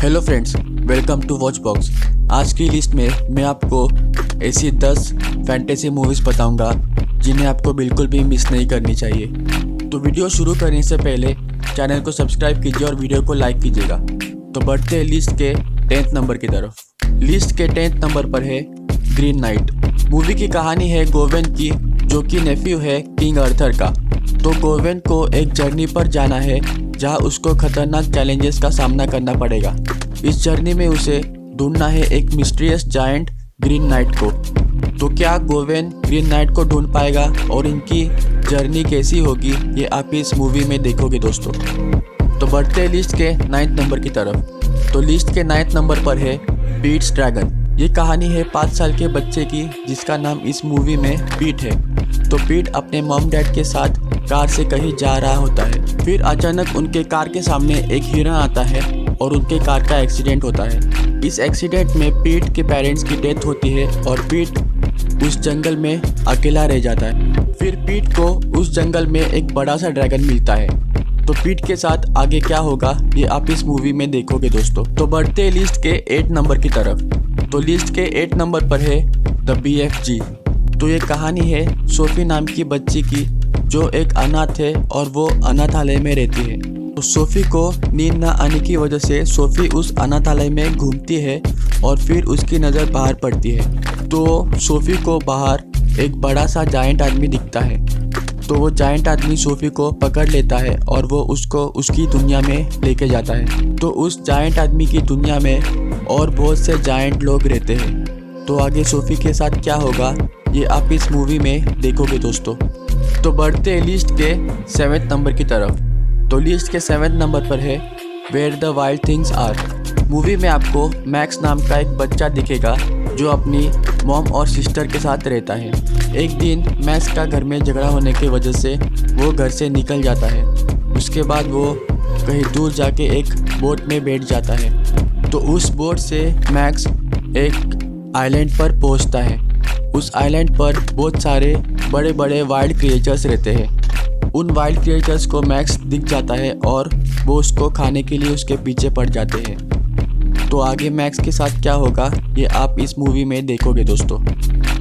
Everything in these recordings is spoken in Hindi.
Hello friends, welcome to Watch Box. आज की लिस्ट में मैं आपको ऐसी 10 फैंटेसी मूवीज़ बताऊंगा जिन्हें आपको बिल्कुल भी मिस नहीं करनी चाहिए। तो वीडियो शुरू करने से पहले चैनल को सब्सक्राइब कीजिए और वीडियो को लाइक कीजिएगा। तो बढ़ते हैं लिस्ट के 10th नंबर की तरफ। लिस्ट के 10th नंबर पर है ग्रीन नाइट। मूवी की कहानी है गोवेन की, जो कि नेफ्यू है किंग आर्थर का। तो गोवेन को एक जर्नी पर जाना है जहां उसको खतरनाक चैलेंजेस का सामना करना पड़ेगा। इस जर्नी में उसे ढूंढना है एक मिस्टीरियस जायंट ग्रीन नाइट को। तो क्या गोवेन ग्रीन नाइट को ढूंढ पाएगा और इनकी जर्नी कैसी होगी, ये आप इस मूवी में देखोगे दोस्तों। तो बढ़ते हैं लिस्ट के 9th नंबर की तरफ। तो लिस्ट के 9th नंबर पर है पीट्स ड्रैगन। ये कहानी है 5 साल के बच्चे की, जिसका नाम इस मूवी में पीट है। तो पीट अपने मॉम डैड के साथ कार से कहीं जा रहा होता है। फिर अचानक उनके कार के सामने एक हिरन आता है और उनके कार का एक्सीडेंट होता है। इस एक्सीडेंट में पीट के पेरेंट्स की डेथ होती है और पीट उस जंगल में अकेला रह जाता है। फिर पीट को उस जंगल में एक बड़ा सा ड्रैगन मिलता है। तो पीट के साथ आगे क्या होगा, ये आप इस मूवी में देखोगे दोस्तों। तो बढ़ते लिस्ट के 8 नंबर की तरफ। तो लिस्ट के 8 नंबर पर है द BFG। तो ये कहानी है सोफी नाम की बच्ची की, जो एक अनाथ है और वो अनाथालय में रहती है। तो सोफी को नींद न आने की वजह से सोफी उस अनाथालय में घूमती है और फिर उसकी नज़र बाहर पड़ती है। तो सोफी को बाहर एक बड़ा सा जायंट आदमी दिखता है। तो वो जायंट आदमी सोफी को पकड़ लेता है और वो उसको उसकी दुनिया में लेके जाता है। तो उस जायंट आदमी की दुनिया में और बहुत से जायंट लोग रहते हैं। तो आगे सोफी के साथ क्या होगा, ये आप इस मूवी में देखोगे दोस्तों। तो बढ़ते लिस्ट के 7th नंबर की तरफ। तो लिस्ट के 7th नंबर पर है where the wild things are. Movie में आपको मैक्स नाम का एक बच्चा दिखेगा जो अपनी मॉम और सिस्टर के साथ रहता है। एक दिन मैक्स का घर में झगड़ा होने की वजह से वो घर से निकल जाता है। उसके बाद वो कहीं दूर जाके एक बोट में बैठ जाता है। तो उस बोट से मैक्स एक आइलैंड पर पहुंचता है। उस आइलैंड पर बहुत सारे बड़े बड़े वाइल्ड क्रिएचर्स रहते हैं। उन वाइल्ड क्रिएचर्स को मैक्स दिख जाता है और वो उसको खाने के लिए उसके पीछे पड़ जाते हैं। तो आगे मैक्स के साथ क्या होगा, ये आप इस मूवी में देखोगे दोस्तों।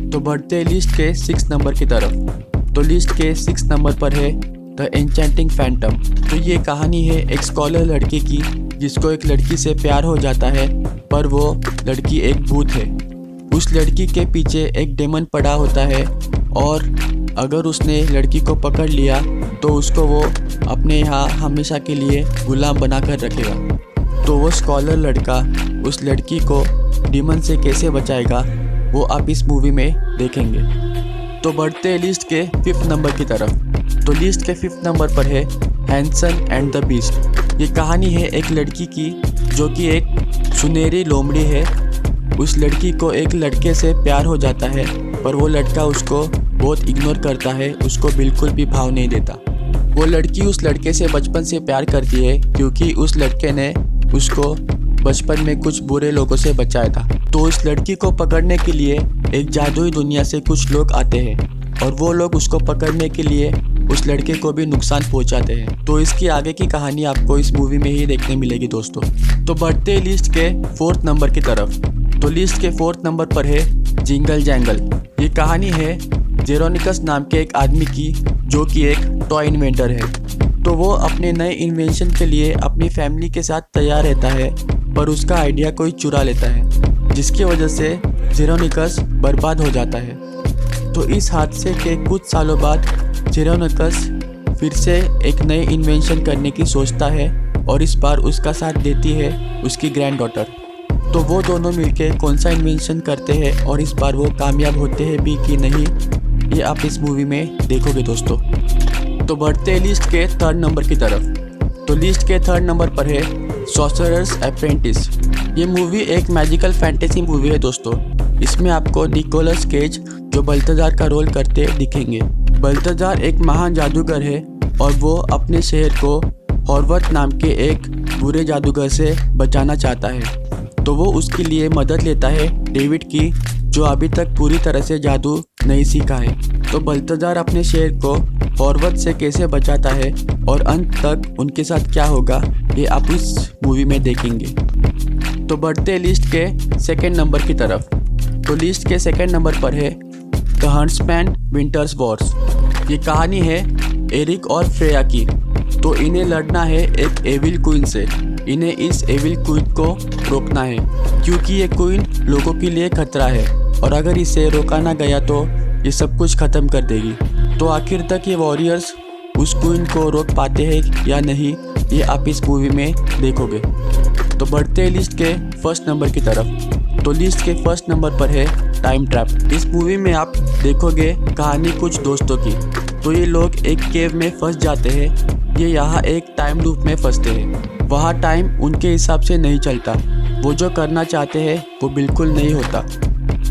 तो बढ़ते लिस्ट के 6 नंबर की तरफ। तो लिस्ट के 6 नंबर पर है द एन्चेंटिंग फैंटम। तो ये कहानी है एक स्कॉलर लड़की की, जिसको एक लड़की से प्यार हो जाता है, पर वो लड़की एक भूत है। उस लड़की के पीछे एक डेमन पड़ा होता है और अगर उसने लड़की को पकड़ लिया तो उसको वो अपने यहाँ हमेशा के लिए गुलाम बनाकर रखेगा। तो वो स्कॉलर लड़का उस लड़की को डेमन से कैसे बचाएगा, वो आप इस मूवी में देखेंगे। तो बढ़ते लिस्ट के 5th नंबर की तरफ। तो लिस्ट के 5th नंबर पर है हैंसन एंड द बीस्ट। ये कहानी है एक लड़की की, जो कि एक सुनहरी लोमड़ी है। उस लड़की को एक लड़के से प्यार हो जाता है, पर वो लड़का उसको बहुत इग्नोर करता है, उसको बिल्कुल भी भाव नहीं देता। वो लड़की उस लड़के से बचपन से प्यार करती है, क्योंकि उस लड़के ने उसको बचपन में कुछ बुरे लोगों से बचाया था। तो उस लड़की को पकड़ने के लिए एक जादुई दुनिया से कुछ लोग आते हैं और वो लोग उसको पकड़ने के लिए उस लड़के को भी नुकसान पहुंचाते हैं। तो इसकी आगे की कहानी आपको इस मूवी में ही देखने मिलेगी दोस्तों। तो बढ़ते लिस्ट के 4th नंबर की तरफ। तो लिस्ट के 4th नंबर पर है जिंगल जैंगल। ये कहानी है जेरोनिकस नाम के एक आदमी की, जो कि एक टॉय इन्वेंटर है। तो वो अपने नए इन्वेंशन के लिए अपनी फैमिली के साथ तैयार रहता है, पर उसका आइडिया कोई चुरा लेता है, जिसकी वजह से जेरोनिकस बर्बाद हो जाता है। तो इस हादसे के कुछ सालों बाद जेरोनिकस फिर से एक नए इन्वेंशन करने की सोचता है और इस बार उसका साथ देती है उसकी ग्रैंड डॉटर। तो वो दोनों मिलके कौन सा इन्वेंशन करते हैं और इस बार वो कामयाब होते हैं भी कि नहीं, ये आप इस मूवी में देखोगे दोस्तों। तो बढ़ते लिस्ट के 3rd नंबर की तरफ। तो लिस्ट के 3rd नंबर पर है सॉर्सरर्स अप्रेंटिस। ये मूवी एक मैजिकल फैंटेसी मूवी है दोस्तों। इसमें आपको निकोलस केज, जो बल्थजार का रोल करते दिखेंगे। बल्थजार एक महान जादूगर है और वो अपने शहर को हॉर्वर्थ नाम के एक बुरे जादूगर से बचाना चाहता है। तो वो उसके लिए मदद लेता है डेविड की, जो अभी तक पूरी तरह से जादू नहीं सीखा है। तो बल्थजार अपने शहर को हॉर्वर्थ से कैसे बचाता है और अंत तक उनके साथ क्या होगा, ये आप इस मूवी में देखेंगे। तो बढ़ते हैं लिस्ट के सेकंड नंबर की तरफ। तो लिस्ट के सेकंड नंबर पर है द हंट्समैन विंटर्स वॉर्स। ये कहानी है एरिक और फ्रेया की। तो इन्हें लड़ना है एक एविल क्वीन से। इन्हें इस एविल क्वीन को रोकना है क्योंकि ये क्वीन लोगों के लिए खतरा है और अगर इसे रोका ना गया तो ये सब कुछ ख़त्म कर देगी। तो आखिर तक ये वॉरियर्स उस क्वीन को रोक पाते हैं या नहीं, ये आप इस मूवी में देखोगे। तो बढ़ते हैं लिस्ट के फर्स्ट नंबर की तरफ। तो लिस्ट के फर्स्ट नंबर पर है टाइम ट्रैप। इस मूवी में आप देखोगे कहानी कुछ दोस्तों की। तो ये लोग एक केव में फंस जाते हैं। ये यहाँ एक टाइम लूप में फंसते हैं। वहाँ टाइम उनके हिसाब से नहीं चलता। वो जो करना चाहते हैं वो बिल्कुल नहीं होता।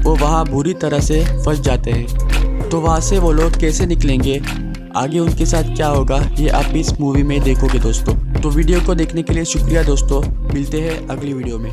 वो वहाँ बुरी तरह से फंस जाते हैं। तो वहाँ से वो लोग कैसे निकलेंगे, आगे उनके साथ क्या होगा, ये आप इस मूवी में देखोगे दोस्तों। तो वीडियो को देखने के लिए शुक्रिया दोस्तों। मिलते हैं अगली वीडियो में।